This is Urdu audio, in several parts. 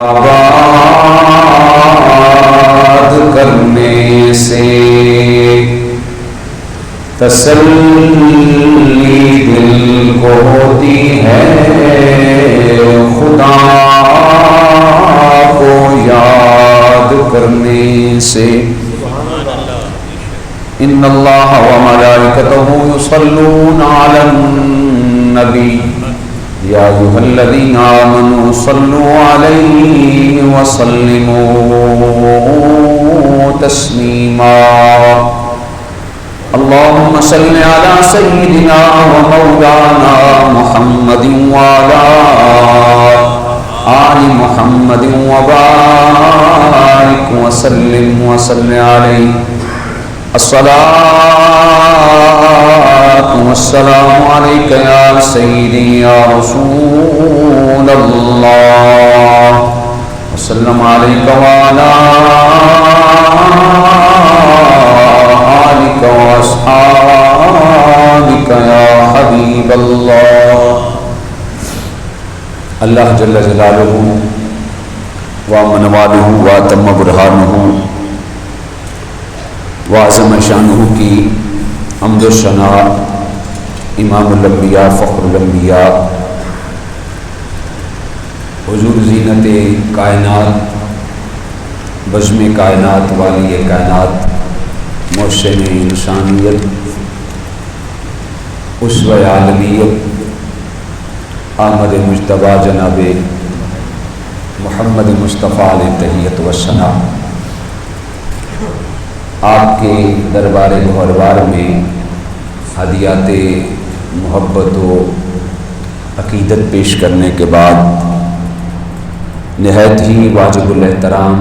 آباد کرنے سے تسلی دل کو ہوتی ہے، خدا کو یاد کرنے سے۔ ان اللہ و ملائکتہ یصلون علی النبی یا ایھا الذین آمنوا صلوا علیہ وسلموا تسلیما۔ اللہم صل علی سیدنا و مولانا محمد وعلی آل محمد وبارک وسلم وصل علیہ۔ الصلاۃ والسلام علیک یا سیدی یا رسول اللہ، وسلم علیک وعلی آلک واصحابک یا حبیب اللہ۔ اللہ جل جلالہ ومن والہ واتم برہانہ وعظم شانہ کی حمد و ثناء امام الانبیاء فخر الانبیاء حضور زینت کائنات بزم کائنات والی کائنات محسن انسانیت اسوہ عالمیت احمد مجتبیٰ جناب محمد مصطفیٰ علیہ تحیت و ثنا، آپ کے دربار گوہربار میں ہدیات محبت و عقیدت پیش کرنے کے بعد نہایت ہی واجب الاحترام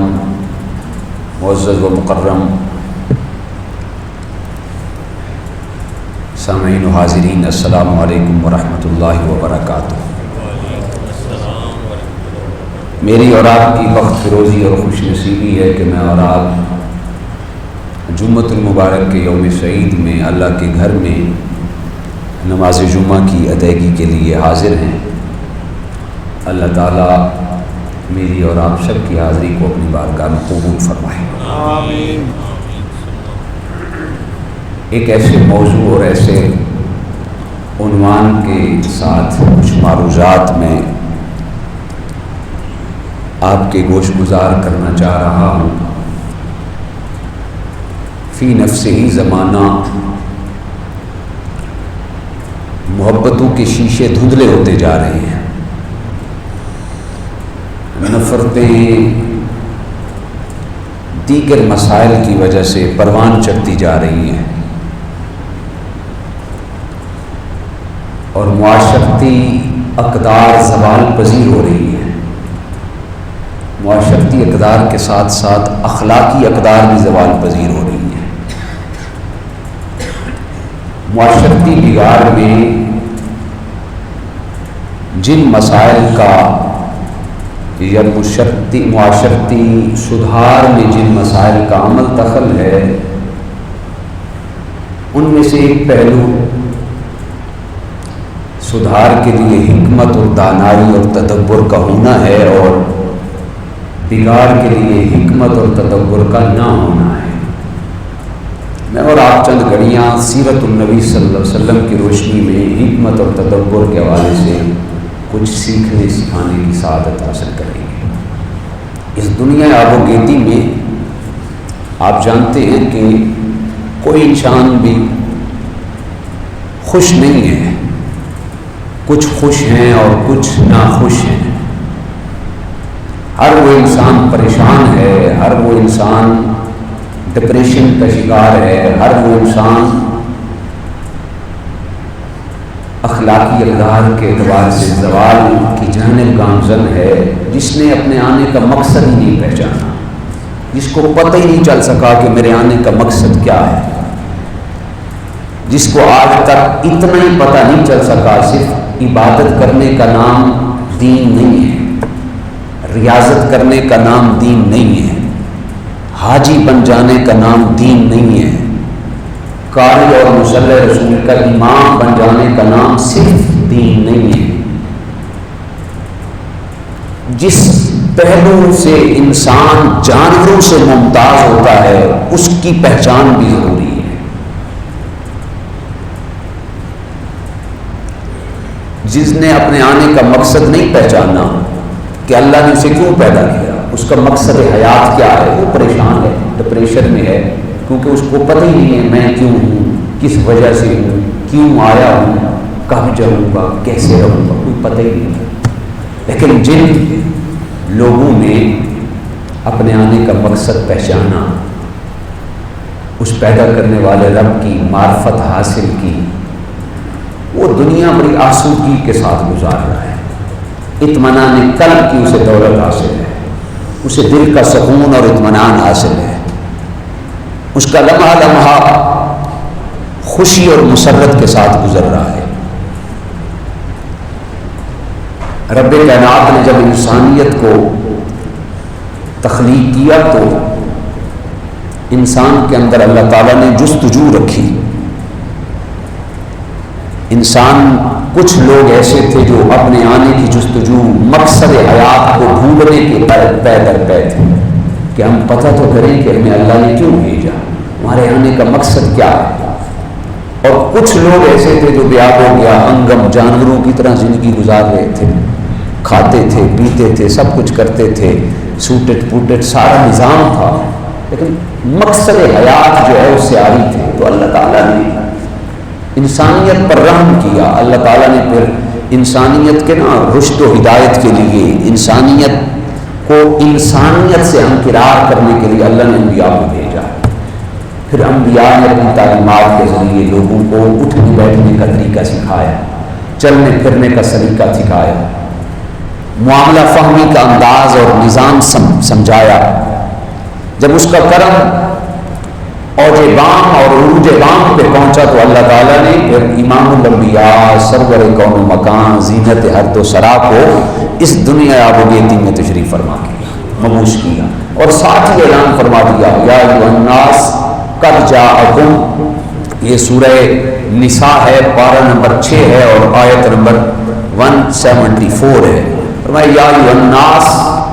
معزز و مکرم سامعین و حاضرین، السلام علیکم ورحمۃ اللہ وبرکاتہ۔ میری اور آپ کی بخت فروزی اور خوش نصیبی ہے کہ میں اور آپ جمعۃ المبارک کے یوم سعید میں اللہ کے گھر میں نماز جمعہ کی ادائیگی کے لیے حاضر ہیں۔ اللہ تعالیٰ میری اور آپ سب کی حاضری کو اپنی بارگاہ میں قبول فرمائے۔ آمین۔ ایک ایسے موضوع اور ایسے عنوان کے ساتھ کچھ معروضات میں آپ کے گوش گزار کرنا چاہ رہا ہوں۔ فی نفسہ ہی زمانہ محبتوں کے شیشے دھندلے ہوتے جا رہے ہیں، نفرتیں دیگر مسائل کی وجہ سے پروان چڑھتی جا رہی ہیں، اور معاشرتی اقدار زوال پذیر ہو رہی ہے۔ معاشرتی اقدار کے ساتھ ساتھ اخلاقی اقدار بھی زوال پذیر ہو رہی ہے۔ معاشرتی بگاڑ میں جن مسائل کا یا معاشرتی سدھار میں جن مسائل کا عمل دخل ہے، ان میں سے ایک پہلو سدھار کے لیے حکمت اور دانائی اور تدبر کا ہونا ہے، اور بگاڑ کے لیے حکمت اور تدبر کا نہ ہونا ہے۔ میں اور آپ چند گھڑیاں سیرت النبی صلی اللہ علیہ وسلم کی روشنی میں حکمت اور تدبر کے حوالے سے کچھ سیکھنے سکھانے کی سعادت حاصل کریں گے۔ اس دنیا آب و گیتی میں آپ جانتے ہیں کہ کوئی انسان بھی خوش نہیں ہے، کچھ خوش ہیں اور کچھ ناخوش ہیں۔ ہر وہ انسان پریشان ہے، ہر وہ انسان ڈپریشن کا شکار ہے، ہر وہ انسان اخلاقی اقدار کے اعتبار سے زوال کی جانب گامزن ہے، جس نے اپنے آنے کا مقصد ہی نہیں پہچانا، جس کو پتہ ہی نہیں چل سکا کہ میرے آنے کا مقصد کیا ہے، جس کو آج تک اتنا ہی پتہ نہیں چل سکا صرف عبادت کرنے کا نام دین نہیں ہے، ریاضت کرنے کا نام دین نہیں ہے، حاجی بن جانے کا نام دین نہیں ہے، قاری اور مصلی رسول کا امام بن جانے کا نام صرف دین نہیں ہے۔ جس پہلو سے انسان جانوروں سے ممتاز ہوتا ہے، اس کی پہچان بھی ضروری ہے۔ جس نے اپنے آنے کا مقصد نہیں پہچانا کہ اللہ نے اسے کیوں پیدا کیا، اس کا مقصد حیات کیا ہے، وہ پریشان ہے، ڈپریشن میں ہے، کیونکہ اس کو پتہ ہی نہیں ہے میں کیوں ہوں، کس وجہ سے ہوں، کیوں آیا ہوں، کب جاؤں گا، کیسے رہوں گا، کوئی پتہ ہی نہیں۔ لیکن جن لوگوں نے اپنے آنے کا مقصد پہچانا، اس پیدا کرنے والے رب کی معرفت حاصل کی، وہ دنیا بڑی آسودگی کے ساتھ گزار رہا ہے، اطمینان قلب کی اسے دولت حاصل ہے، اسے دل کا سکون اور اطمینان حاصل ہے، اس کا لمحہ لمحہ خوشی اور مسرت کے ساتھ گزر رہا ہے۔ رب کائنات نے جب انسانیت کو تخلیق کیا تو انسان کے اندر اللہ تعالیٰ نے جستجو رکھی۔ انسان، کچھ لوگ ایسے تھے جو اپنے آنے کی جستجو، مقصد حیات کو ڈھونڈنے کے پے در پے تھے کہ ہم پتہ تو کریں کہ ہمیں اللہ نے کیوں بھیجا، ہمارے آنے کا مقصد کیا ہے۔ اور کچھ لوگ ایسے تھے جو بیاب ہو گیا، انگم جانوروں کی طرح زندگی گزار رہے تھے، کھاتے تھے، پیتے تھے، سب کچھ کرتے تھے، سوٹڈ پوٹڈ سارا نظام تھا، لیکن مقصد حیات جو ہے اس سے آری تھے۔ تو اللہ تعالیٰ نے انسانیت پر رحم کیا۔ اللہ تعالیٰ نے پھر انسانیت کے رشد و ہدایت کے لیے، انسانیت کو انسانیت سے ہمکرار کرنے کے لیے اللہ نے انبیاء کو بھیجا۔ پھر انبیاء نے اپنی تعلیمات کے ذریعے لوگوں کو اٹھنے بیٹھنے کا طریقہ سکھایا، چلنے پھرنے کا سلیقہ سکھایا، معاملہ فہمی کا انداز اور نظام سمجھایا۔ جب اس کا کرم اوج بام اور عروج بام پہ پہنچا تو اللہ تعالیٰ نے پھر امام الانبیاء، سرور کون و مکان، زینت حد و سرا کو اس دنیا آبودیتی میں تشریف فرما کیا، مبعوث کیا، اور ساتھ ہی اعلان فرما دیا یا ایھا الناس قد جاءکم۔ یہ سورہ نساء ہے، پارہ نمبر 6 ہے اور آیت نمبر 174 ہے۔ فرمایا یا ایھا الناس،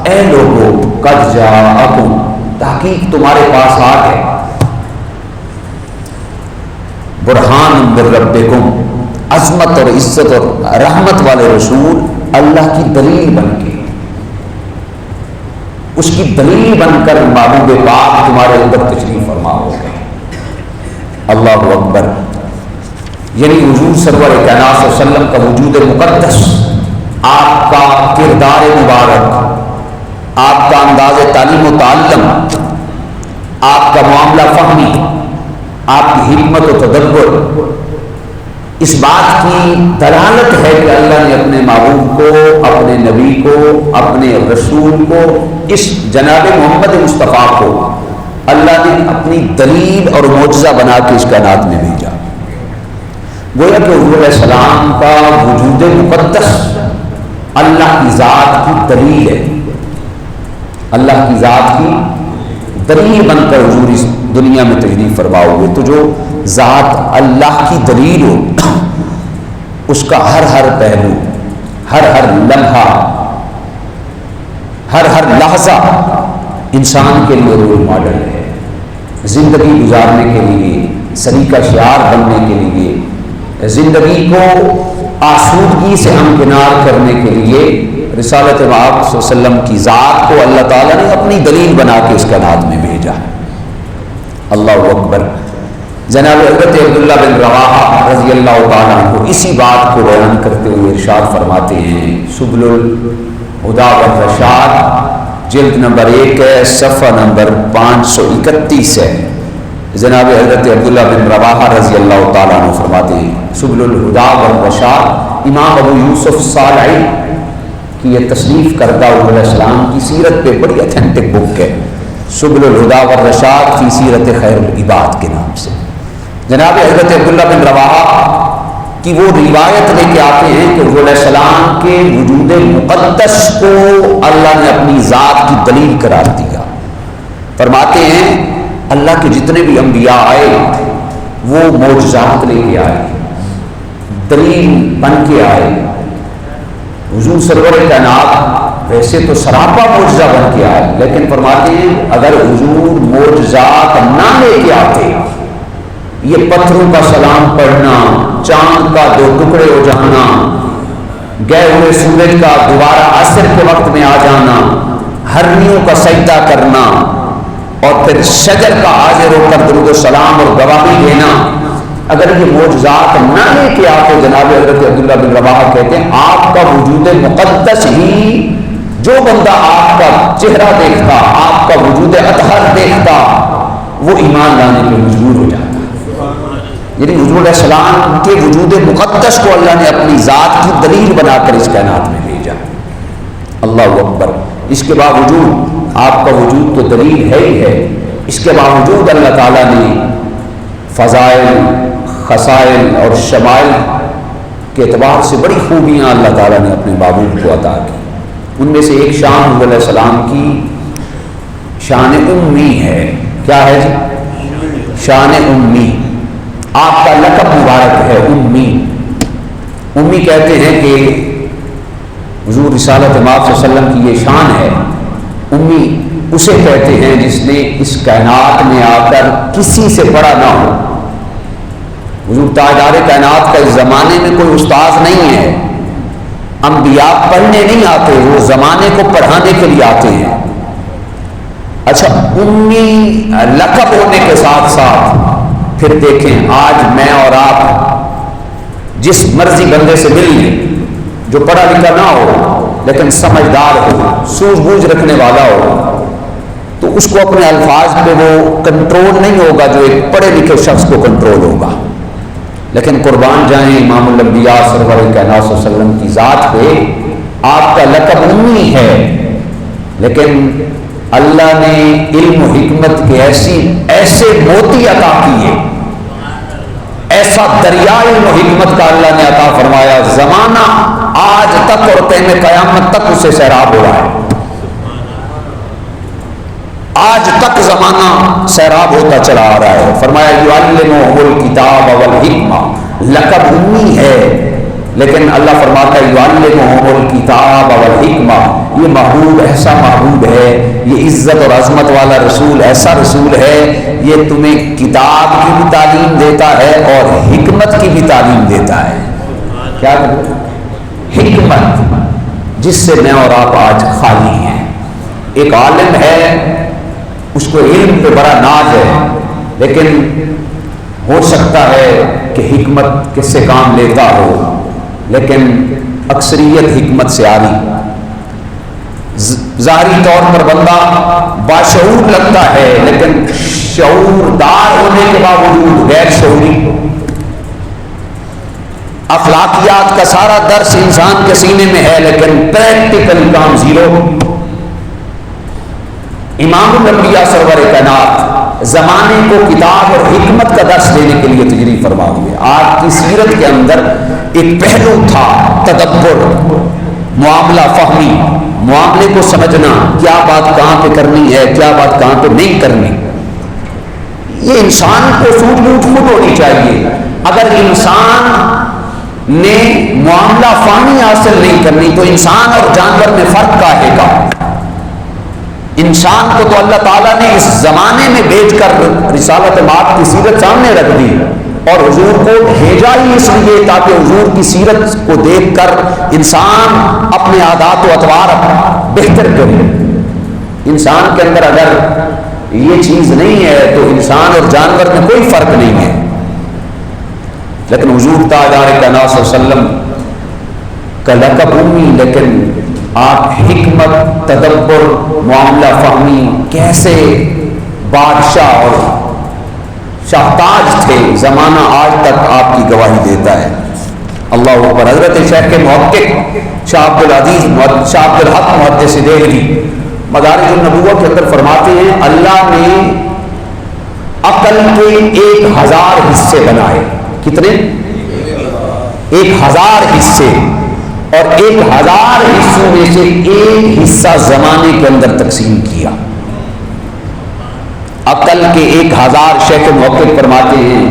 اے لوگو، قد جاءکم، تحقیق تمہارے پاس آ گئے، برہان من ربکم، عظمت اور عزت اور رحمت والے رسول اللہ کی دلیل بن کے، اس کی دلیل بن کر محبوب پاک تمہارے اندر تشریف فرما ہو گئے۔ اللہ اکبر۔ یعنی حضور سرور کائنات صلی اللہ علیہ وسلم کا وجود مقدس، آپ کا کردار مبارک، آپ کا انداز تعلیم و تعلم، آپ کا معاملہ فہمی، آپ کی حکمت و تدبر، اس بات کی دلالت ہے کہ اللہ نے اپنے محبوب کو، اپنے نبی کو، اپنے رسول کو، اس جناب محمد مصطفیٰ کو اللہ نے اپنی دلیل اور معجزہ بنا کے اس کائنات میں بھیجا۔ گویا کہ حضور علیہ السلام کا وجود مقدس اللہ کی ذات کی دلیل ہے، اللہ کی ذات کی دلیل بن کر حضور اس دنیا میں تشریف فرما ہوئے۔ تو جو ذات اللہ کی دلیل ہو، اس کا ہر پہلو، ہر لمحہ، ہر لحظہ انسان کے لیے رول ماڈل ہے، زندگی گزارنے کے لیے، سلیقہ شعار بننے کے لیے، زندگی کو آسودگی سے ہمکنار کرنے کے لیے رسالت پاک صلی اللہ علیہ وسلم کی ذات کو اللہ تعالیٰ نے اپنی دلیل بنا کے اس کائنات میں بھیجا۔ اللہ اکبر۔ جناب حضرت عبداللہ بن رواحہ رضی اللہ تعالیٰ عنہ اسی بات کو بیان کرتے ہوئے ارشاد فرماتے ہیں، سبل الہدیٰ والرشاد جلد نمبر 1 ہے، صفحہ نمبر 531 ہے۔ جناب حضرت عبداللہ بن رواحہ رضی اللہ تعالیٰ عنہ فرماتے ہیں، سبل الہدیٰ والرشاد امام ابو یوسف صالحی کی یہ تصنیف کردہ حضور علیہ السلام کی سیرت پہ بڑی اتھینٹک بک ہے، سبل الہدیٰ والرشاد فی سیرت خیر العباد کے نام سے۔ جناب حضرت عبداللہ بن رواحہ کی وہ روایت لے کے آتے ہیں کہ حضور علیہ السلام کے وجود مقدس کو اللہ نے اپنی ذات کی دلیل قرار دیا۔ فرماتے ہیں اللہ کے جتنے بھی انبیاء آئے وہ معجزات لے کے آئے، دلیل بن کے آئے۔ حضور سرور کائنات ویسے تو سراپا معجزہ بن کے آئے، لیکن فرماتے ہیں اگر حضور معجزات نہ لے کے آتے، یہ پتھروں کا سلام پڑھنا، چاند کا 2 ٹکڑے ہو جانا، گئے ہوئے سورج کا دوبارہ عصر کے وقت میں آ جانا، ہرنیوں کا سجدہ کرنا، اور پھر شجر کا حاضر ہو کر درود و سلام اور گواہی دینا، اگر یہ معجزات نہ لے کے آتے، جناب حضرت عبداللہ بن رواحہ کہتے ہیں آپ کا وجود مقدس ہی، جو بندہ آپ کا چہرہ دیکھتا، آپ کا وجود اطہر دیکھتا، وہ ایمان لانے پہ مجبور ہو جاتا۔ یعنی حضور علیہ السلام کے وجود مقدس کو اللہ نے اپنی ذات کی دلیل بنا کر اس کائنات میں بھیجا۔ اللہ اکبر۔ اس کے باوجود آپ کا وجود تو دلیل ہے ہی ہے، اس کے باوجود اللہ تعالیٰ نے فضائل، خصائل اور شمائل کے اعتبار سے بڑی خوبیاں اللہ تعالیٰ نے اپنے محبوب کو عطا کی۔ ان میں سے ایک شان حضور علیہ السلام کی شان امی ہے۔ کیا ہے جی؟ شان امی۔ آپ کا لقب مبارک ہے امی۔ امی کہتے ہیں کہ حضور رسالت مآب صلی اللہ علیہ وسلم کی یہ شان ہے۔ امی اسے کہتے ہیں جس نے اس کائنات میں آ کر کسی سے پڑھا نہ ہو۔ حضور تاجدار کائنات کا اس زمانے میں کوئی استاذ نہیں ہے، انبیاء پڑھنے نہیں آتے، وہ زمانے کو پڑھانے کے لیے آتے ہیں۔ اچھا، امی لقب ہونے کے ساتھ ساتھ پھر دیکھیں آج میں اور آپ جس مرضی بندے سے مل لیں، جو پڑھا لکھا نہ ہو لیکن سمجھدار ہو، سوجھ بوجھ رکھنے والا ہو، تو اس کو اپنے الفاظ پہ وہ کنٹرول نہیں ہوگا جو ایک پڑھے لکھے شخص کو کنٹرول ہوگا۔ لیکن قربان جائیں امام الانبیاء سرور کائنات صلی اللہ علیہ وسلم کی ذات پہ، آپ کا لقب امی ہے، لیکن اللہ نے علم و حکمت کے ایسے موتی عطا کیے، ایسا دریا علم و حکمت کا اللہ نے عطا فرمایا، زمانہ آج تک اور قیام قیامت تک اسے سیراب ہو رہا ہے۔ آج تک زمانہ سیراب ہوتا چلا آ رہا ہے۔ فرمایا یعلمہ الکتاب والحکمہ، لقب امی ہے، لیکن اللہ فرماتا ہے یعلمہ الکتاب والحکمہ، یہ محبوب ایسا محبوب ہے، یہ عزت اور عظمت والا رسول ایسا رسول ہے، یہ تمہیں کتاب کی بھی تعلیم دیتا ہے اور حکمت کی بھی تعلیم دیتا ہے۔ کیا حکمت جس سے میں اور آپ آج خالی ہیں۔ ایک عالم ہے، اس کو علم پہ بڑا ناز ہے، لیکن ہو سکتا ہے کہ حکمت کس سے کام لیتا ہو، لیکن اکثریت حکمت سے آ رہی۔ ظاہری طور پر بندہ باشعور لگتا ہے، لیکن شعوردار ہونے کے باوجود غیر شعوری۔ اخلاقیات کا سارا درس انسان کے سینے میں ہے، لیکن پریکٹیکل کام زیرو۔ امام الانبیاء سرور کائنات زمانے کو کتاب اور حکمت کا درس دینے کے لیے تجریف فرما ہوئے۔ آپ کی سیرت کے اندر ایک پہلو تھا تدبر، معاملہ فہمی، معاملے کو سمجھنا، کیا بات کہاں پہ کرنی ہے، کیا بات کہاں پہ نہیں کرنی۔ یہ انسان کو سوچ بوجھ خود ہونی چاہیے۔ اگر انسان نے معاملہ فہمی حاصل نہیں کرنی تو انسان اور جانور میں فرق کیا ہے گا؟ انسان کو تو اللہ تعالیٰ نے اس زمانے میں بھیج کر رسالت مآب کی سیرت سامنے رکھ دی، اور حضور کو بھیجا ہی اس لیے تاکہ حضور کی سیرت کو دیکھ کر انسان اپنے عادات و اطوار بہتر کرے۔ انسان کے اندر اگر یہ چیز نہیں ہے تو انسان اور جانور میں کوئی فرق نہیں ہے۔ لیکن حضور تاجدار کائنات صلی اللہ علیہ وسلم کا لقب امی، لیکن آپ حکمت، تدبر، معاملہ فہمی، کیسے بادشاہ اور شاہتاج تھے، زمانہ آج تک آپ کی گواہی دیتا ہے۔ اللہ اکبر۔ حضرت شیخ محقق شاہ عبد الحق محدث دہلوی مدارج النبوہ کے اندر فرماتے ہیں اللہ نے عقل کے 1000 حصے بنائے۔ کتنے؟ 1000 حصے، اور 1000 حصوں میں سے ایک حصہ زمانے کے اندر تقسیم کیا۔ عقل کے 1000 شیخ محقق فرماتے ہیں،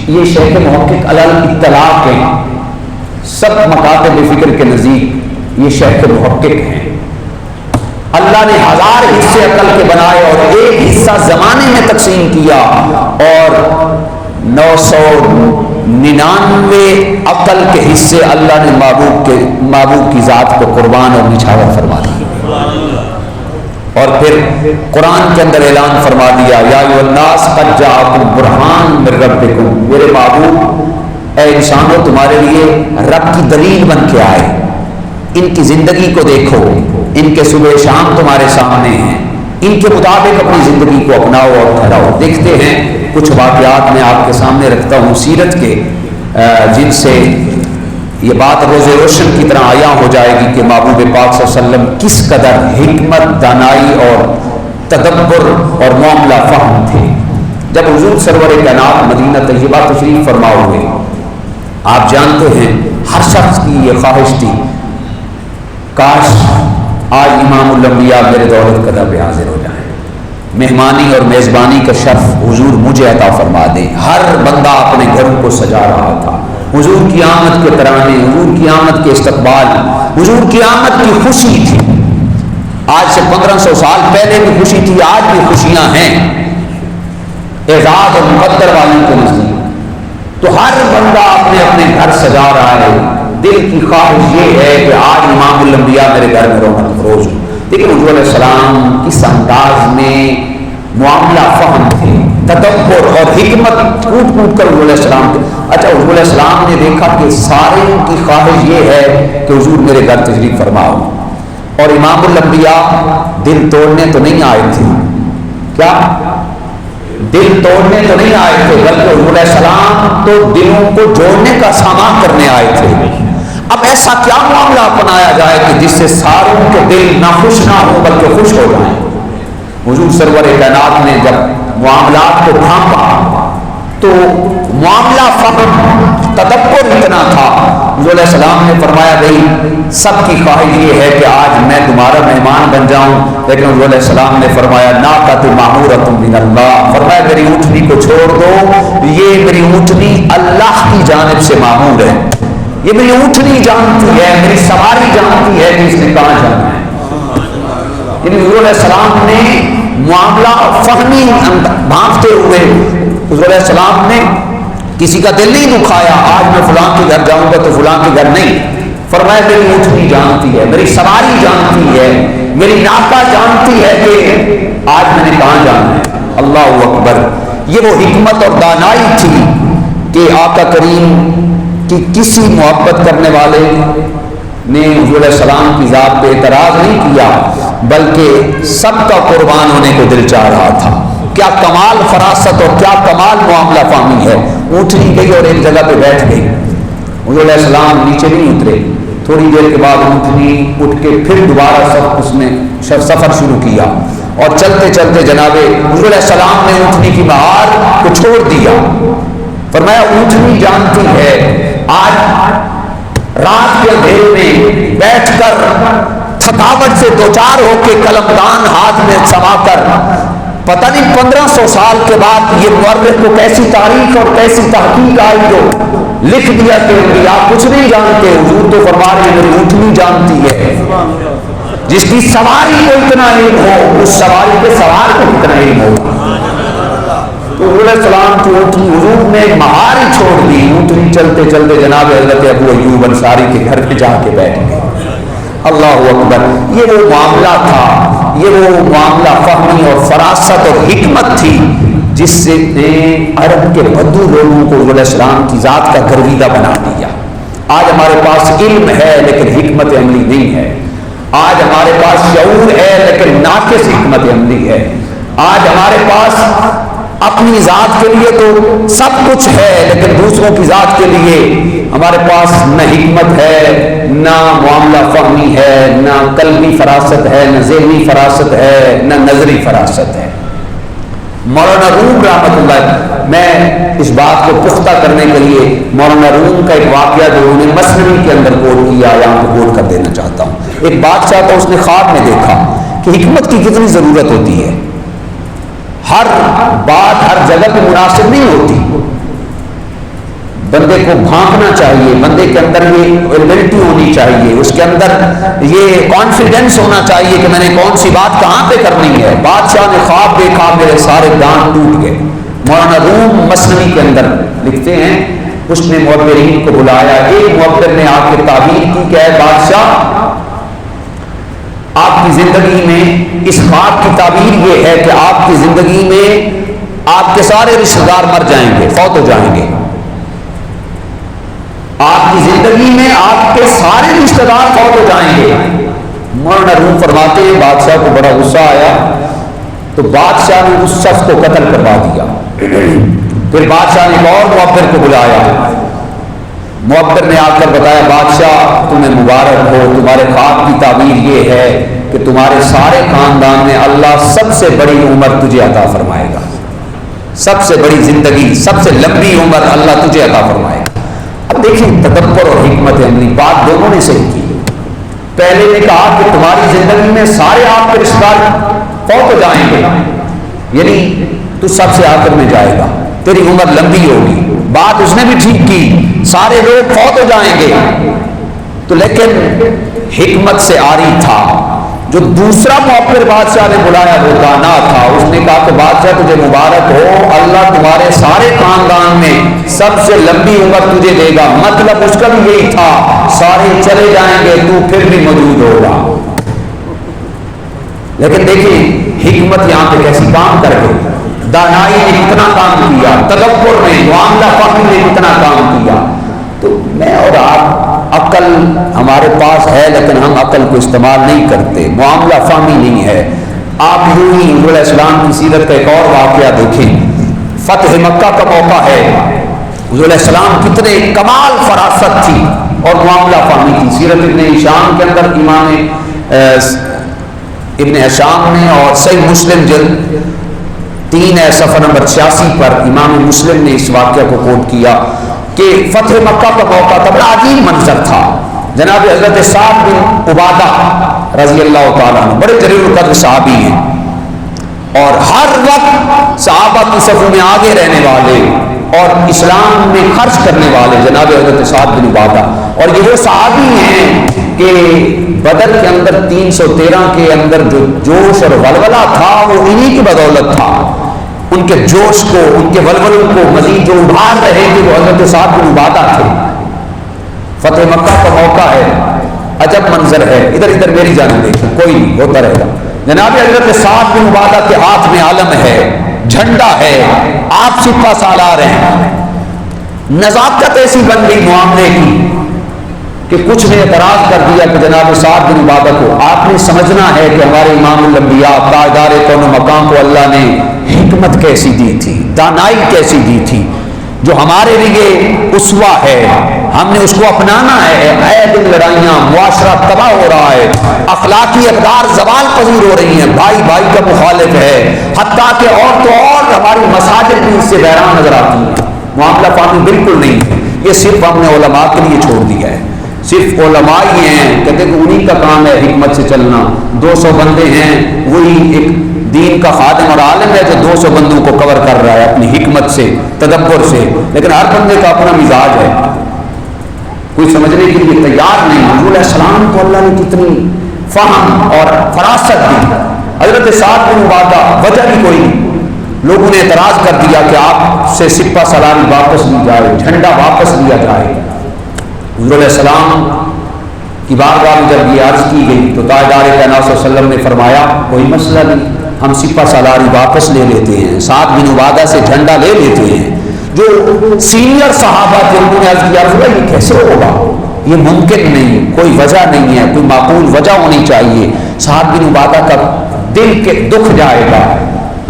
یہ شیخ محقق علی الاطلاق ہیں، سب مکاتب فکر کے نزدیک یہ شیخ محقق ہیں، اللہ نے 1000 حصے عقل کے بنائے اور ایک حصہ زمانے میں تقسیم کیا، اور 999 عقل کے حصے اللہ نے محبوب کی ذات کو قربان اور نچھاور فرما دیا۔ اور پھر قرآن کے اندر اعلان فرما دیا، یا ایھا الناس قد جاءکم برہان من ربکم، میرے محبوب اے انسانوں تمہارے لیے رب کی دلیل بن کے آئے، ان کی زندگی کو دیکھو، ان کے صبح شام تمہارے سامنے ہیں، ان کے مطابق اپنی زندگی کو اپناؤ اور ٹھہراؤ۔ دیکھتے ہیں کچھ واقعات میں آپ کے سامنے رکھتا ہوں سیرت کے، جن سے یہ بات روز روشن کی طرح عیاں ہو جائے گی کہ محبوب پاک صلی اللہ علیہ وسلم کس قدر حکمت، دانائی اور تدبر اور معاملہ فہم تھے۔ جب حضور سرور کائنات مدینہ طیبہ تشریف فرما ہوئے، آپ جانتے ہیں ہر شخص کی یہ خواہش تھی، کاش آج امام الانبیاء میرے دولت قدر پہ حاضر ہو جائیں، مہمانی اور میزبانی کا شرف حضور مجھے عطا فرما دیں۔ ہر بندہ اپنے گھروں کو سجا رہا تھا، حضور کی آمد کے ترانے، حضور کی آمد کے استقبال، حضور کی آمد کی خوشی تھی۔ آج سے 1500 سال پہلے بھی خوشی تھی، آج بھی خوشیاں ہیں اعزاز اور مقدر والی کے نزدیک۔ تو ہر بندہ اپنے اپنے گھر سجا رہا ہے، دل کی خواہش یہ ہے کہ آج امام الانبیاء میرے گھر میں رونق افروز ہو۔ لیکن حضور علیہ السلام کس انداز میں معاملہ فہم تھے، تدبر اور حکمت کوٹ کوٹ کر حضور علیہ السلام کے۔ اچھا حضور علیہ السلام نے دیکھا کہ سارے کی خواہش یہ ہے کہ حضور میرے گھر تشریف فرماؤ، اور امام الانبیاء دل توڑنے تو نہیں آئے تھے، کیا دل توڑنے تو نہیں آئے تھے، بلکہ حضور علیہ السلام تو دلوں کو جوڑنے کا سامان کرنے آئے تھے۔ اب ایسا کیا معاملہ اپنایا جائے کہ جس سے ساروں کے دل نہ خوش نہ ہو بلکہ خوش ہو جائیں۔ حضور سرور کائنات نے جب معاملات کو بھانپا تو معاملہ فہم، تدبر اتنا تھا، حضور علیہ السلام نے فرمایا بھائی سب کی خواہش یہ ہے کہ آج میں تمہارا مہمان بن جاؤں، لیکن حضور علیہ السلام نے فرمایا ناقۃ معمورۃ من اللہ، فرمایا میری اونٹنی کو چھوڑ دو، یہ میری اونٹنی اللہ کی جانب سے معمور ہے، یہ میری اونٹنی جانتی ہے، میری سواری جانتی ہے کہ اس نے کہاں جانا ہے۔ یعنی حضور علیہ السلام نے معاملہ فہمی بھانپتے ہوئے، حضور علیہ السلام نے کسی کا دل نہیں دکھایا آج میں فلاں کے گھر جاؤں گا تو فلاں کے گھر نہیں، فرمایا میری اونٹنی جانتی ہے، میری سواری جانتی ہے، میری ناقہ جانتی ہے کہ آج میں نے کہاں جانا ہے۔ اللہ اکبر، یہ وہ حکمت اور دانائی تھی کہ آقا کریم کی کسی محبت کرنے والے نے حضور علیہ السلام کی ذات پہ اعتراض نہیں کیا، بلکہ سب کا قربان ہونے کو دل چاہ رہا تھا۔ کیا کمال فراست اور کیا کمال معاملہ فہمی ہے۔ اونٹنی گئی اور ایک جگہ پہ بیٹھ گئی، حضور علیہ السلام نیچے نہیں اترے، تھوڑی دیر کے بعد اونٹنی اٹھ کے پھر دوبارہ اس نے سفر شروع کیا، اور چلتے چلتے جناب حضور علیہ السلام نے اونٹنی کی مہار کو چھوڑ دیا، فرمایا اونٹنی جانتی ہے آج رات کے اندھیرے میں بیٹھ کر تھکاوٹ سے دوچار ہو کے قلمدان ہاتھ میں سما کر پتہ نہیں 1500 سال کے بعد یہ مورخ کو کیسی تاریخ اور کیسی تحقیق آئی جو لکھ دیا کہ آپ کچھ نہیں جانتے، حضور تو فرما رہے ہیں میری اونٹنی جانتی ہے۔ جس کی سواری کو اتنا علم ہو اس سواری کے سوار کو اتنا علم ہو۔ تو حضور علیہ السلام کی اونٹنی حضور نے مہار ہی چھوڑ دی، اونٹنی چلتے چلتے جناب حضرت ابو ایوب انصاری کے گھر پہ جا کے بیٹھ گئے۔ اللہ اکبر، یہ وہ معاملہ تھا، یہ وہ معاملہ فہمی اور فراست اور حکمت تھی جس سے عرب کے بدو لوگوں کو حضور علیہ السلام کی ذات کا گرویدہ بنا دیا۔ آج ہمارے پاس علم ہے لیکن حکمت عملی نہیں ہے، آج ہمارے پاس شعور ہے لیکن ناقص حکمت عملی ہے، آج ہمارے پاس اپنی ذات کے لیے تو سب کچھ ہے لیکن دوسروں کی ذات کے لیے ہمارے پاس نہ حکمت ہے، نہ معاملہ فہمی ہے، نہ قلبی فراست ہے، نہ ذہنی فراست ہے، نہ نظری فراست ہے۔ مولانا روم رحمۃ اللہ، میں اس بات کو پختہ کرنے کے لیے مولانا روم کا ایک واقعہ جو انہوں نے مثنوی کے اندر کوٹ کیا یہاں پہ کوٹ کر دینا چاہتا ہوں۔ ایک بادشاہ تھا، اس نے خواب میں دیکھا کہ حکمت کی کتنی ضرورت ہوتی ہے، ہر بات ہر جگہ پہ مناسب نہیں ہوتی۔ بندے کو بھانکنا چاہیے، بندے کے اندر یہ ایبلٹی ہونی چاہیے، اس کے اندر یہ کانفیڈنس ہونا چاہیے کہ میں نے کون سی بات کہاں پہ کرنی ہے۔ بادشاہ نے خواب دیکھا، میرے سارے دانت ٹوٹ گئے۔ مولانا روم مثنوی کے اندر لکھتے ہیں اس نے معبرین کو بلایا، ایک معبر نے آ کے تعبیر کی کہ اے بادشاہ، آپ کی زندگی میں اس خواب کی تعبیر یہ ہے کہ آپ کی زندگی میں آپ کے سارے رشتہ دار مر جائیں گے، فوت ہو جائیں گے۔ آپ کی زندگی میں آپ کے سارے رشتہ دار فوت ہو جائیں گے۔ مولانا روم فرماتے ہیں بادشاہ کو بڑا غصہ آیا تو بادشاہ نے اس شخص کو قتل کروا دیا۔ پھر بادشاہ نے اور معبر کو بلایا، معبر نے آ کر بتایا بادشاہ تمہیں مبارک ہو، تمہارے خواب کی تعبیر یہ ہے کہ تمہارے سارے خاندان میں اللہ سب سے بڑی عمر تجھے عطا فرمائے گا، سب سے بڑی زندگی، سب سے لمبی عمر اللہ تجھے عطا فرمائے گا۔ اب دیکھیں تدبر اور حکمت عملی، بات دونوں نے صحیح کی۔ پہلے نے کہا کہ تمہاری زندگی میں سارے آپ کے رشتہ دار فوت ہو جائیں گے، یعنی تو سب سے آخر میں جائے گا، تیری عمر لمبی ہوگی۔ بات اس نے بھی ٹھیک کی، سارے لوگ فوت ہو جائیں گے، تو لیکن حکمت سے عاری تھا۔ جو دوسرا معبر بادشاہ نے بلایا وہ دانا تھا، اس نے کہا کہ بادشاہ تجھے مبارک ہو، اللہ تمہارے سارے خاندان میں سب سے لمبی عمر تجھے دے گا۔ مطلب اس کا بھی یہی تھا سارے چلے جائیں گے، تو پھر بھی موجود ہوگا۔ لیکن دیکھیں حکمت یہاں پہ کیسی کام کر گئی، دانائی نے کتنا کام کیا، تدبر نے، معاملہ فہمی نے کتنا کام کیا۔ تو میں اور آپ عقل ہمارے پاس ہے لیکن ہم عقل کو استعمال نہیں کرتے، معاملہ فہمی نہیں ہے۔ آپ یوں ہی حضور علیہ السلام کی سیرت کا ایک اور واقعہ دیکھیں، فتح مکہ کا موقع ہے، حضور علیہ السلام کتنے کمال فراست تھی اور معاملہ فہمی تھی۔ سیرت ابن ہشام کے اندر امام ابن ہشام نے اور صحیح مسلم جلد 3 صفحہ نمبر 86 پر امام مسلم نے اس واقعہ کو کوٹ کیا کہ فتح مکہ کا موقع تھا، بڑا عجیب منظر تھا۔ جناب حضرت سعد بن عبادہ رضی اللہ تعالیٰ عنہ بڑے جلیل القدر صحابی ہیں اور ہر وقت صحابہ کی صفوں میں آگے رہنے والے اور اسلام میں خرچ کرنے والے جناب حضرت سعد بن عبادہ، اور یہ وہ صحابی ہیں کہ بدر کے اندر 313 کے اندر جو جوش اور ولولہ تھا وہ انہی کی بدولت تھا۔ ان کے جوش کو، ان کے ولولوں کو مزید جو ابھار رہے تھے وہ حضرت سعد بن عبادہ تھے۔ فتح مکہ کا موقع ہے، عجب منظر ہے، ادھر ادھر میری جانب دیکھیں، کوئی نہیں، ہوتا رہے گا۔ جناب حضرت سعد بن عبادہ کے ہاتھ میں علم ہے، جھنڈا ہے، آپ سپہ سالار ہیں۔ نزاکت ایسی بن گئی معاملے کی کہ کچھ نے اعتراض کر دیا کہ جناب سعد بن عبادہ کو آپ نے سمجھنا ہے کہ ہمارے امام الانبیاء تاجدار کون و مقام کو اللہ نے حکمت کیسی دی تھی، دانائی کیسی دی تھی، جو ہمارے لیے اسوہ ہے، ہم نے اس کو اپنانا ہے۔ اے دن لڑائیاں، معاشرہ تباہ ہو رہا ہے، اخلاقی اقدار زوال پذیر ہو رہی ہیں، بھائی بھائی کا مخالف ہے، حتیٰ کہ اور تو اور ہماری مساجد بھی اس سے بحران نظر آتی ہیں۔ معاملہ فہمی بالکل نہیں ہے، یہ صرف ہم نے علماء کے لیے چھوڑ دیا ہے، صرف علماء ہی ہیں کہتے کہ انہی کا کام ہے حکمت سے چلنا۔ 200 بندے ہیں، وہی ایک دین کا خادم اور عالم ہے جو 200 بندوں کو کور کر رہا ہے اپنی حکمت سے، تدبر سے، لیکن ہر بندے کا اپنا مزاج ہے، کوئی سمجھنے کے لیے تیار نہیں۔ حضور علیہ السلام کو اللہ نے کتنی فہم اور فراست دی، حضرت سعد بن عبادہ وجہ بھی کوئی نہیں، لوگوں نے اعتراض کر دیا کہ آپ سے سپہ سالاری واپس لی جائے، جھنڈا واپس لیا جائے۔ حضور علیہ السلام کی بارگاہ میں جب یہ عرض کی گئی تو تاجدار کائنات صلی اللہ علیہ وسلم نے فرمایا کوئی مسئلہ نہیں، ہم سپہ سالاری واپس لے لیتے ہیں، سعد بن عبادہ سے جھنڈا لے لیتے ہیں۔ جو سینئر صحابہ تھے انہوں نے عرض کیا رسول اللہ یہ کیسے ہوگا، یہ ممکن نہیں، کوئی وجہ نہیں ہے، کوئی معقول وجہ ہونی چاہیے۔ سعد بن عبادہ کا دل کے دکھ جائے گا،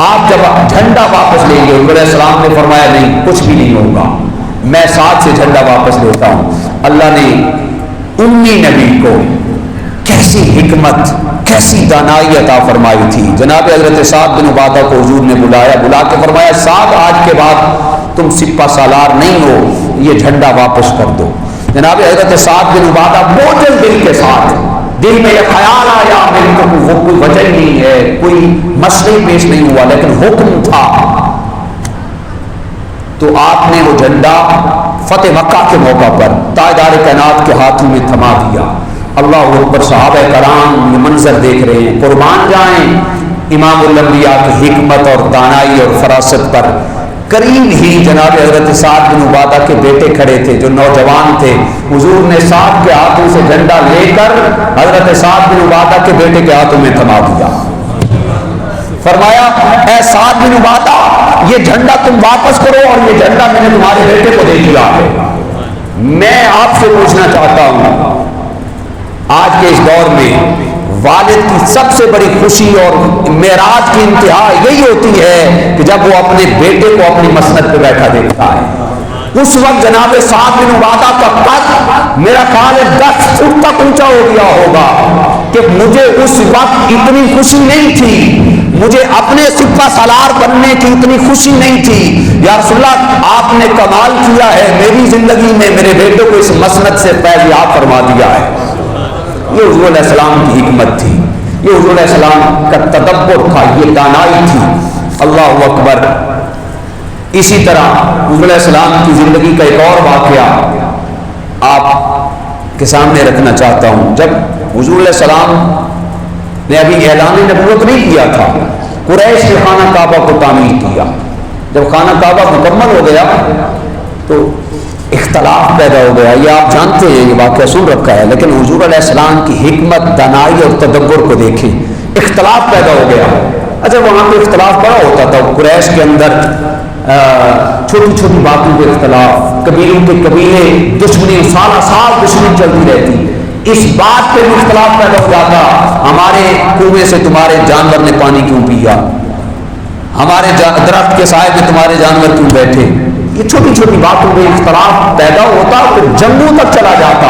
آپ جب جھنڈا واپس لیں گے۔ حضور علیہ السلام نے فرمایا نہیں، کچھ بھی نہیں ہوگا، میں سعد سے جھنڈا واپس لیتا ہوں۔ اللہ نے امی نبی کو کیسی حکمت، کیسی دانائی عطا فرمائی تھی۔ جناب حضرت سعد بن عبادہ کو حضور نے بلایا، بلا کے فرمایا سعد آج کے بعد تم سپہ سالار نہیں ہو، یہ جھنڈا واپس کر دو۔ جناب حضرت سعد بن عبادہ بوجھل دل کے ساتھ، دل میں یہ خیال آیا میرے کو وہ کوئی وجہ نہیں ہے، کوئی مسئلہ پیش نہیں ہوا، لیکن حکم تھا تو آپ نے وہ جھنڈا فتح مکہ کے موقع پر تاجدار کائنات کے ہاتھوں میں تھما دیا۔ اللہ اکبر، صحابہ کرام یہ منظر دیکھ رہے ہیں، قربان جائیں امام الانبیاء کی حکمت اور دانائی اور فراست پر۔ قریب ہی جناب حضرت سعد بن عبادہ کے بیٹے کھڑے تھے جو نوجوان تھے، حضور نے سعد کے ہاتھوں سے جھنڈا لے کر حضرت سعد بن عبادہ کے بیٹے کے ہاتھوں میں تھما دیا۔ فرمایا اے سعد بن عبادہ، یہ جھنڈا تم واپس کرو اور یہ جھنڈا میں نے تمہارے بیٹے کو دے دیا ہے۔ میں آپ سے پوچھنا چاہتا ہوں، آج کے اس دور میں والد کی سب سے بڑی خوشی اور معراج کی انتہا یہی ہوتی ہے کہ جب وہ اپنے بیٹے کو اپنی مسند پہ بیٹھا دیکھتا ہے۔ اس وقت جناب سعد بن عبادہ کا قد میرا خیال ہے 10 فٹ تک اونچا ہو گیا ہوگا کہ مجھے اس وقت اتنی خوشی نہیں تھی، مجھے اپنے سپہ سالار بننے کی اتنی خوشی نہیں تھی۔ یا رسول اللہ، آپ نے کمال کیا ہے، میری زندگی میں میرے بیٹے کو اس مسند سے فیضیاب فرما دیا ہے۔ یہ حضور علیہ السلام کی حکمت تھی، یہ حضور علیہ السلام کا تدبر تھا، یہ دانائی تھی۔ اللہ اکبر۔ اسی طرح حضور علیہ السلام کی زندگی کا ایک اور واقعہ آپ کے سامنے رکھنا چاہتا ہوں۔ جب حضور علیہ السلام نے ابھی اعلان نبوت نہیں کیا تھا، قریش نے خانہ کعبہ کو تعمیر کیا۔ جب خانہ کعبہ مکمل ہو گیا تو اختلاف پیدا ہو گیا۔ یہ آپ جانتے ہیں، یہ واقعہ سن رکھا ہے، لیکن حضور علیہ السلام کی حکمت، دانائی اور تدبر کو دیکھیں۔ اختلاف پیدا ہو گیا۔ اچھا، وہاں پہ اختلاف بڑا ہوتا تھا، قریش کے اندر چھوٹی چھوٹی باتوں پہ اختلاف، قبیلوں کے قبیلے دشمنی، سالہ سال دشمنی چلتی رہتی۔ اس بات پہ بھی اختلاف پیدا ہو جاتا، ہمارے کنویں سے تمہارے جانور نے پانی کیوں پیا، ہمارے درخت کے سائے میں تمہارے جانور کیوں بیٹھے۔ یہ چھوٹی چھوٹی باتوں پہ اختلاف پیدا ہوتا اور جنگوں تک چلا جاتا۔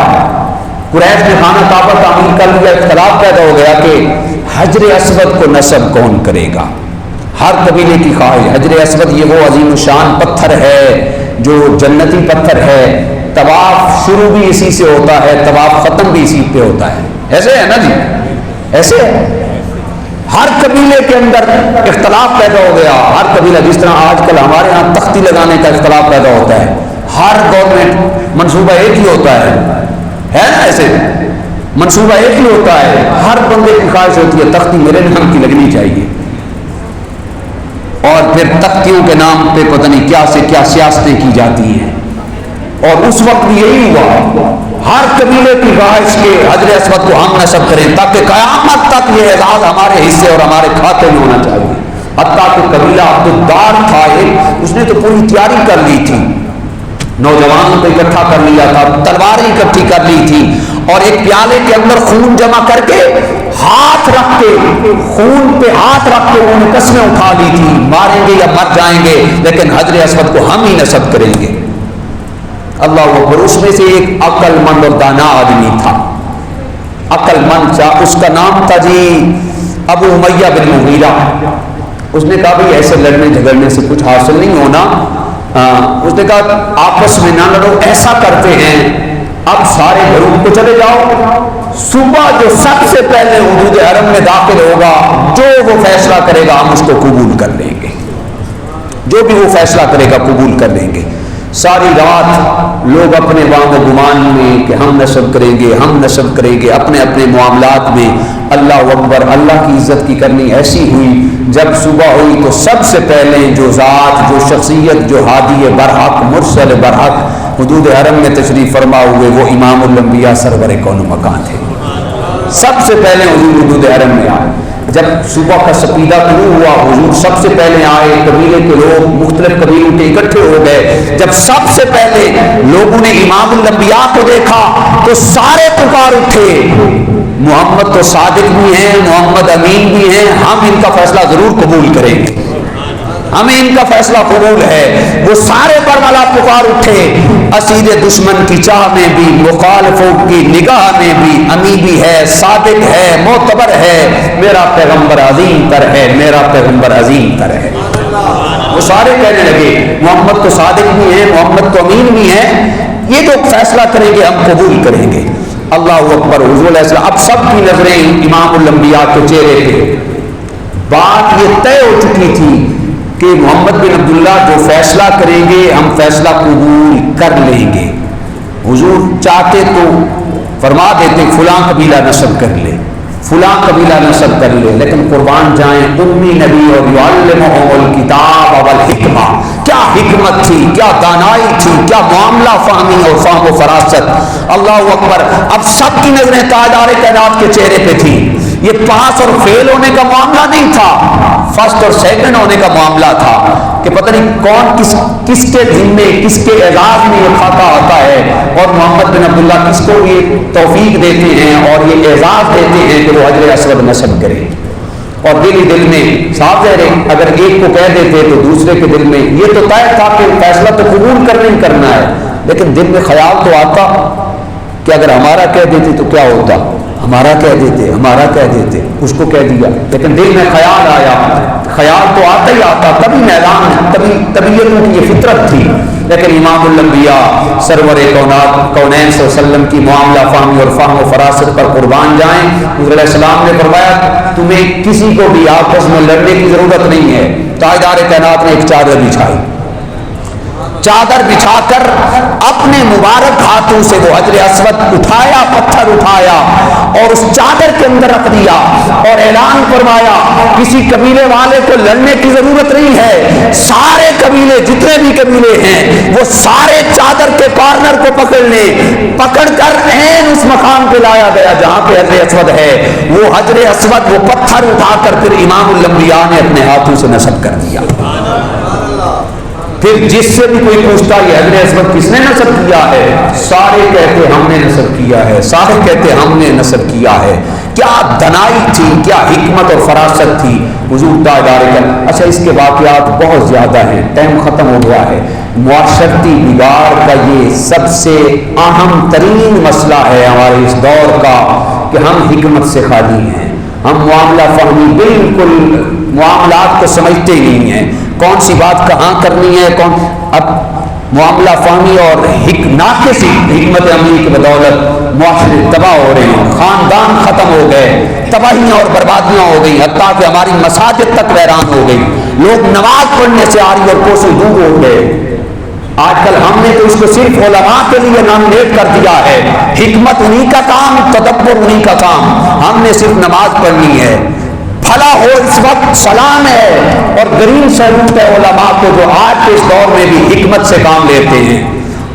قریش نے خانہ کعبہ تعمیر کر لیا، اختلاف پیدا ہو گیا کہ حجر اسود کو نصب کون کرے گا۔ ہر قبیلے کی خواہش، حجر اسود یہ وہ عظیم الشان پتھر ہے جو جنتی پتھر ہے، طواف شروع بھی اسی سے ہوتا ہے، طواف ختم بھی اسی پہ ہوتا ہے۔ ایسے ہے نا جی، ایسے ہے۔ ہر قبیلے کے اندر اختلاف پیدا ہو گیا۔ ہر قبیلہ، جس طرح آج کل ہمارے ہاں تختی لگانے کا اختلاف پیدا ہوتا ہے، ہر گورنمنٹ منصوبہ ایک ہی ہوتا ہے نا، ایسے منصوبہ ایک ہی ہوتا ہے۔ ہر بندے کی خواہش ہوتی ہے تختی میرے نام کی لگنی چاہیے، اور پھر تختیوں کے نام پہ پتہ نہیں کیا سے کیا سیاستیں کی جاتی ہیں۔ اور اس وقت بھی یہی ہوا، ہر قبیلے کی خواہش کے حجر اسود کو ہم نصب کریں تاکہ قیامت تک یہ اعزاز ہمارے حصے اور ہمارے کھاتے میں ہونا چاہیے۔ حتیٰ کہ قبیلہ عبدالدار تھا ایک، اس نے تو پوری تیاری کر لی تھی، نوجوانوں کو اکٹھا کر لیا تھا، تلواریں اکٹھی کر لی تھی، اور ایک پیالے کے اندر خون جمع کر کے ہاتھ رکھ کے، خون پہ ہاتھ رکھ کے انہوں نے قسمیں اٹھا لی تھی، ماریں گے یا مر جائیں گے لیکن حجر اسود کو ہم ہی نصب کریں گے۔ اللہ اکبر۔ اس میں سے ایک عقل مند اور دانا آدمی تھا، عقل مند تھا، اس کا نام تھا جی ابو امیہ بن مغیرہ۔ اس نے کہا بھائی ایسے لڑنے جھگڑنے سے کچھ حاصل نہیں ہونا۔ اس نے کہا آپس میں نہ لڑو، ایسا کرتے ہیں اب سارے گھروں کو چلے جاؤ، صبح جو سب سے پہلے حدود حرم میں داخل ہوگا جو وہ فیصلہ کرے گا ہم اس کو قبول کر لیں گے، جو بھی وہ فیصلہ کرے گا قبول کر لیں گے۔ ساری رات لوگ اپنے وہم و گمان میں کہ ہم نصب کریں گے، ہم نصب کریں گے، اپنے اپنے معاملات میں اللہ اکبر، اللہ کی عزت کی کرنی ایسی ہوئی۔ جب صبح ہوئی تو سب سے پہلے جو ذات، جو شخصیت، جو ہادی برحق، مرسل برحق حدود حرم میں تشریف فرما ہوئے وہ امام الانبیاء سرور کون و مکان تھے۔ سب سے پہلے حضور حدود حرم میں آئے۔ جب صبح کا سپیدہ طلوع ہوا حضور سب سے پہلے آئے، قبیلے کے لوگ مختلف قبیلوں کے اکٹھے ہو گئے۔ جب سب سے پہلے لوگوں نے امام الانبیاء کو دیکھا تو سارے پکار اٹھے، محمد تو صادق بھی ہیں، محمد امین بھی ہیں، ہم ان کا فیصلہ ضرور قبول کریں گے، ہمیں ان کا فیصلہ قبول ہے۔ وہ سارے برملا پکار اٹھے، اسیر دشمن کی چاہ میں بھی، مخالفوں کی نگاہ میں بھی، امی بھی ہے، صادق ہے، معتبر ہے، میرا پیغمبر عظیم تر ہے، میرا پیغمبر عظیم تر ہے۔ وہ سارے کہنے لگے محمد تو صادق بھی ہے، محمد تو امین بھی ہے، یہ جو فیصلہ کریں گے ہم قبول کریں گے۔ اللہ اکبر۔ حضور علیہ السلام اب سب کی نظریں امام الانبیاء کے چہرے پہ۔ بات یہ طے ہو چکی تھی کہ محمد بن عبداللہ جو فیصلہ کریں گے ہم فیصلہ قبول کر لیں گے. حضور چاہتے تو فرما دیتے فلاں قبیلہ نسب کر لے، فلاں قبیلہ نسب کر لے، لیکن قربان جائیں امی نبی اور یعلمہم الکتاب والحکمہ. کیا حکمت تھی، کیا دانائی تھی، کیا معاملہ فہمی اور فہم و فراست. اللہ اکبر. اب سب کی نظریں تاجدار کائنات کے چہرے پہ تھی. یہ پاس اور فیل ہونے کا معاملہ نہیں تھا، فرسٹ اور سیکنڈ ہونے کا معاملہ تھا کہ پتہ نہیں کون کس کے دن میں کس کے اعزاز میں یہ خاکہ آتا ہے، اور محمد بن عبداللہ کس کو یہ توفیق دیتے ہیں اور یہ اعزاز دیتے ہیں کہ وہ حجر اسود نصب کرے. اور دل ہی دل میں صاف ظاہر ہے اگر ایک کو کہہ دیتے تو دوسرے کے دل میں یہ تو طے تھا کہ فیصلہ تو قبول کرنا ہے، لیکن دل میں خیال تو آتا کہ اگر ہمارا کہہ دیتے تو کیا ہوتا، ہمارا کہہ دیتے اس کو کہہ دیا، لیکن دل میں خیال آیا. خیال تو آتا ہی آتا، تبھی میدان ہے، طبیعتوں کی یہ فطرت تھی. لیکن امام الانبیاء سرور کونین صلی اللہ علیہ وسلم کی معاملہ فہمی اور فہم و فراست پر قربان جائیں. حضور علیہ السلام نے فرمایا تمہیں کسی کو بھی آپس میں لڑنے کی ضرورت نہیں ہے. تاجدار کائنات نے ایک چادر بچھائی، چادر بچھا کر اپنے مبارک ہاتھوں سے وہ حجر اسود اٹھایا، پتھر اٹھایا اور اس چادر کے اندر رکھ دیا اور اعلان فرمایا کسی قبیلے والے کو لڑنے کی ضرورت نہیں ہے. سارے قبیلے جتنے بھی قبیلے ہیں وہ سارے چادر کے کارنر کو پکڑ لیں. پکڑ کر عین اس مقام پہ لایا گیا جہاں پہ حجر اسود ہے. وہ حجر اسود وہ پتھر اٹھا کر پھر امام الانبیاء نے اپنے ہاتھوں سے نصب کر دیا. پھر جس سے بھی کوئی پوچھتا یہ حجر اسود کس نے نصب کیا ہے، سارے کہتے ہم نے نصب کیا ہے، سارے کہتے ہم نے نصب کیا ہے. کیا دنائی تھی، کیا حکمت اور فراست تھی حضور تاجدار کائنات. اچھا اس کے واقعات بہت زیادہ ہیں، ٹائم ختم ہو گیا ہے. معاشرتی بگاڑ کا یہ سب سے اہم ترین مسئلہ ہے ہمارے اس دور کا کہ ہم حکمت سے خالی ہیں. ہم معاملہ فہمی بالکل معاملات کو سمجھتے ہی نہیں ہیں، کون سی بات کہاں کرنی ہے اب معاملہ فہمی اور ناقص حکمت عملی کی بدولت معاشرے تباہ ہو رہے ہیں، خاندان ختم ہو گئے، تباہیاں اور بربادیاں ہو گئی، حتیٰ کہ ہماری مساجد تک ویران ہو گئی. لوگ نماز پڑھنے سے آری اور کوسوں دور ہو گئے. آج کل ہم نے تو اس کو صرف علماء کے لیے نامزد کر دیا ہے. حکمت انہی کا کام، تدبر انہی کا کام، ہم نے صرف نماز پڑھنی ہے. بھلا ہو اس وقت سلام ہے اور گرین سیلوٹ ہے علماء کو جو آج کے اس دور میں بھی حکمت سے کام لیتے ہیں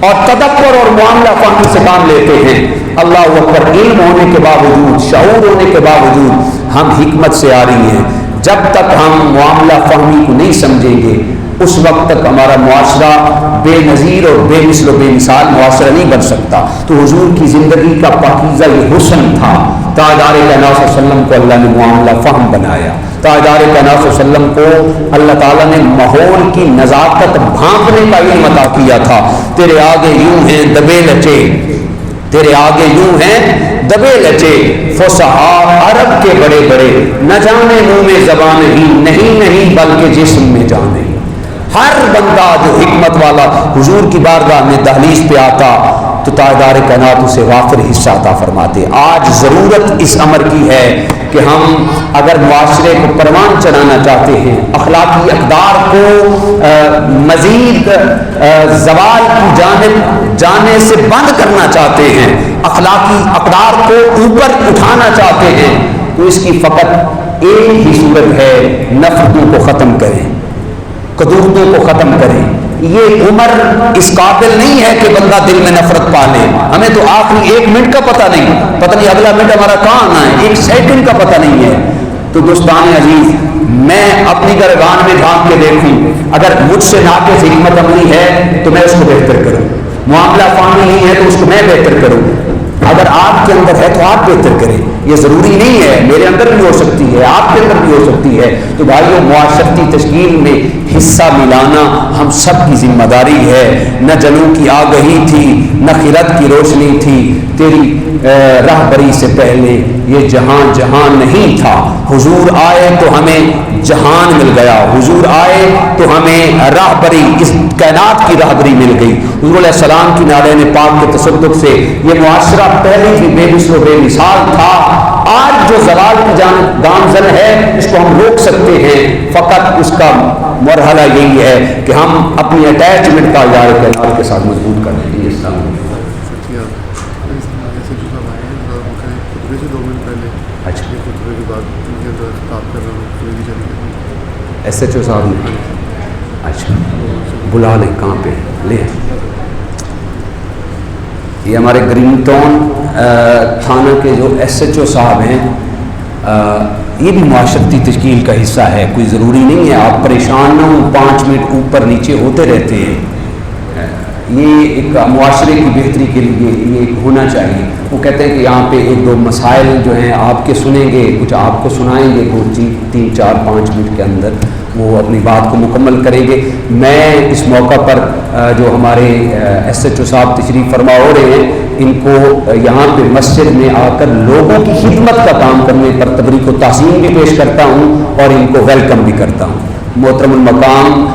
اور تدبر اور معاملہ فہمی سے کام لیتے ہیں. اللہ اکبر. علم ہونے کے باوجود، شعور ہونے کے باوجود ہم حکمت سے آ رہی ہیں. جب تک ہم معاملہ فہمی کو نہیں سمجھیں گے اس وقت تک ہمارا معاشرہ بے نظیر اور بے مثل و بے مثال معاشرہ نہیں بن سکتا. تو حضور کی زندگی کا پاکیزہ یہ حسن تھا. تاجدار کائنات صلی اللہ علیہ وسلم کو اللہ نے معاملہ فہم بنایا. تاجدار کائنات صلی اللہ علیہ وسلم کو اللہ تعالیٰ نے ماحول کی نزاکت بھانپنے کا علم عطا کیا تھا. تیرے آگے یوں ہیں دبے لچے، تیرے آگے یوں ہیں دبے لچے، فصحاء عرب کے بڑے بڑے، نہ جانے منہ میں زبان ہی نہیں بلکہ جسم میں جانے. ہر بندہ جو حکمت والا حضور کی بارگاہ میں دہلیز پہ آتا تو تاجدار کائنات اسے وافر حصہ عطا فرماتے. آج ضرورت اس امر کی ہے کہ ہم اگر معاشرے کو پروان چڑھانا چاہتے ہیں، اخلاقی اقدار کو مزید زوال کی جانب جانے سے بند کرنا چاہتے ہیں، اخلاقی اقدار کو اوپر اٹھانا چاہتے ہیں، تو اس کی فقط ایک ہی صورت ہے، نفرتوں کو ختم کریں، قدورتوں کو ختم کریں. یہ عمر اس قابل نہیں ہے کہ بندہ دل میں نفرت پالے. ہمیں تو آخری ایک منٹ کا پتہ نہیں اگلا منٹ ہمارا کہاں آنا ہے، ایک سیکنڈ کا پتہ نہیں ہے. تو دوستان عزیز، میں اپنی گربان میں جھانک کے دیکھوں، اگر مجھ سے ناقص حکمت عملی ہے تو میں اس کو بہتر کروں، معاملہ فہمی نہیں ہے تو اس کو میں بہتر کروں. اگر آپ کے اندر ہے تو آپ بہتر کریں. یہ ضروری نہیں ہے، میرے اندر بھی ہو سکتی ہے، آپ کے اندر بھی ہو سکتی ہے. تو بھائیو، معاشرتی تشکیل میں حصہ ملانا ہم سب کی ذمہ داری ہے. نہ جنوں کی آگہی تھی، نہ خرد کی روشنی تھی، تیری راہبری سے پہلے یہ جہاں نہیں تھا. حضور آئے تو ہمیں جہان مل گیا، حضور آئے تو ہمیں راہبری، اس کائنات کی راہبری مل گئی. حضور علیہ السلام کی نالین پاک کے تصدق سے یہ معاشرہ پہلے ہی بے مثل و بے مثال تھا. آج جو زوال کی جانب گامزن ہے اس کو ہم روک سکتے ہیں، فقط اس کا مرحلہ یہی ہے کہ ہم اپنی اٹیچمنٹ کا یار کردار کے ساتھ مضبوط کر دیں گے. اسلام اچھا ایس ایچ او صاحب نے اچھا بلا لیں کہاں پہ لے. یہ ہمارے گرین ٹاؤن تھانہ کے جو ایس ایچ او صاحب ہیں، یہ بھی معاشرتی تشکیل کا حصہ ہے. کوئی ضروری نہیں ہے آپ پریشان نہ ہوں، 5 منٹ اوپر نیچے ہوتے رہتے ہیں. یہ ایک معاشرے کی بہتری کے لیے یہ ہونا چاہیے. وہ کہتے ہیں کہ یہاں پہ 1-2 مسائل جو ہیں آپ کے سنیں گے، کچھ آپ کو سنائیں گے، 2-3-4-5 منٹ کے اندر وہ اپنی بات کو مکمل کریں گے. میں اس موقع پر جو ہمارے ایس ایچ او صاحب تشریف فرما ہو رہے ہیں، ان کو یہاں پہ مسجد میں آ کر لوگوں کی خدمت کا کام کرنے پر تبریک و تحسین بھی پیش کرتا ہوں اور ان کو ویلکم بھی کرتا ہوں. محترم المقام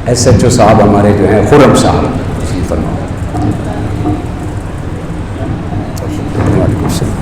ایس ایچ او صاحب ہمارے جو ہیں خرم صاحب تشریف فرما. وعلیکم السلام.